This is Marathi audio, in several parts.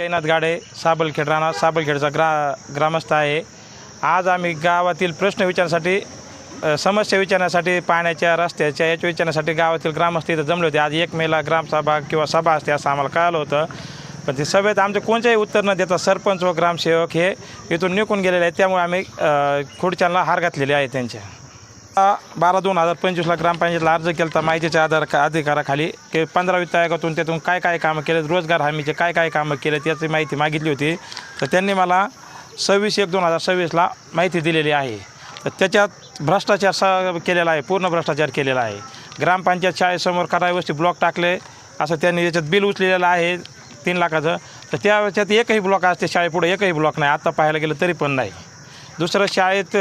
गैनाथ गाडे साबलखेड राणा साबलखेडचा ग्रामस्थ आहे। आज आम्ही गावातील प्रश्न विचारण्यासाठी समस्या विचारण्यासाठी पाण्याच्या रस्त्याच्या याच्या विचारण्यासाठी गावातील ग्रामस्थ इथं जमले होते। आज 1 मेला ग्रामसभा किंवा सभा असते असं आम्हाला कळलं होतं, पण ते सभेत आमचे कोणतेही उत्तर न देता सरपंच व ग्रामसेवक हे इथून निघून गेलेले आहेत। त्यामुळे आम्ही खुर्च्यांना हार घातलेले आहे। त्यांच्या 12/2025ला ग्रामपंचायतला अर्ज केला होता माहितीच्या अधिकाराखाली की 15 वित्त आयोगातून त्यातून काय कामं केले, रोजगार हमीचे काय कामं केले याची माहिती मागितली होती। तर त्यांनी मला 26/1/2026ला माहिती दिलेली आहे। तर त्याच्यात भ्रष्टाचार केलेला आहे, पूर्ण भ्रष्टाचार केलेला आहे। ग्रामपंचायत शाळेसमोर करावस्ती ब्लॉक टाकले असं त्यांनी याच्यात बिल उचलेलं आहे 3 लाखाचं। तर त्याच्यात एकही ब्लॉक असते शाळेपुढे, एकही ब्लॉक नाही, आत्ता पाहायला गेलं तरी पण नाही। दुसरं शाळेत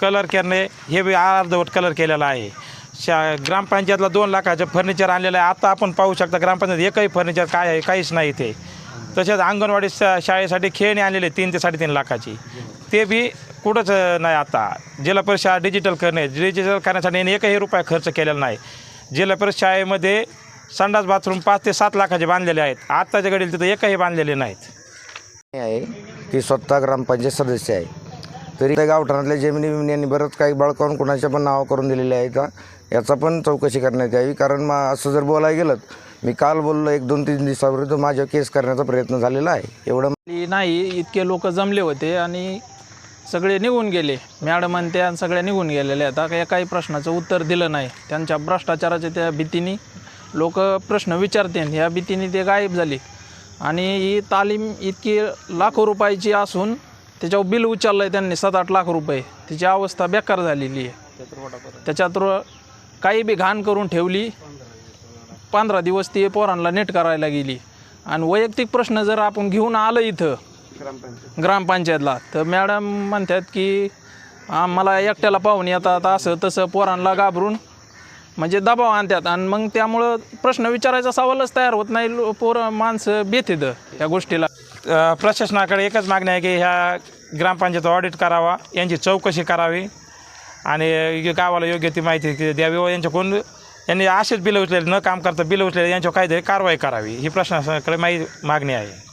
कलर करणे हे बी अर्धवट कलर केलेला आहे। ग्रामपंचायतला 2 लाखाचं फर्निचर आणलेलं आहे। आता आपण पाहू शकता ग्रामपंचायत एकही फर्निचर काय आहे काहीच नाही इथे। तसेच अंगणवाडी शाळेसाठी खेळणी आणलेले 3 ते 3.5 लाखाची, ते बी कुठंच नाही। आता जिल्हा परिषद शाळा डिजिटल करण्यासाठी एकही रुपया खर्च केलेला नाही। जिल्हा परिषद शाळेमध्ये संडास बाथरूम 5 ते 7 लाखाचे बांधलेले आहेत, आत्ताच्या घडीला तिथं एकही बांधलेले नाहीत। आहे ती स्वतः ग्रामपंचायत सदस्य आहे, तरी त्या गावठाणातल्या जमिनी यांनी बरंच काही बळकावून कुणाच्या पण नाव करून दिलेले आहेत। याचा पण चौकशी करण्यात यावी, कारण असं जर बोलायला गेलं मी काल बोललो 1-2-3 दिवसापूर्वी माझ्या केस करण्याचा प्रयत्न झालेला आहे। एवढं नाही, इतके लोक जमले होते आणि सगळे निघून गेले। मॅडम आणि त्या सगळ्या निघून गेलेले आता काही प्रश्नाचं उत्तर दिलं नाही। त्यांच्या भ्रष्टाचाराच्या त्या भीतीने लोक प्रश्न विचारते, ह्या भीतीने ते गायब झाले। आणि ही तालीम इतकी लाखो रुपयाची असून त्याच्यावर बिल उचललं आहे त्यांनी 7-8 लाख रुपये। तिची अवस्था बेकार झालेली आहे। त्याच्यात काही बी घाण करून ठेवली। 15 दिवस ती पोरांना नीट करायला गेली। आणि वैयक्तिक प्रश्न जर आपण घेऊन आलं इथं ग्रामपंचायतला तर मॅडम म्हणतात की मला एकट्याला पाहून येतात, असं तसं पोरांना घाबरून म्हणजे दबाव आणतात। आणि मग त्यामुळं प्रश्न विचारायचा सवालच तयार होत नाही। पोरं माणसं बेतीत ह्या गोष्टीला। प्रशासनाकडे एकच मागणी आहे की ह्या ग्रामपंचायत ऑडिट करावा, यांची चौकशी करावी आणि गावाला योग्य ती माहिती द्यावी व यांनी असेच बिलं उचलेले न काम करता बिलं उचलेले यांच्यावर काहीतरी कारवाई करावी, ही प्रशासनाकडे मागणी आहे।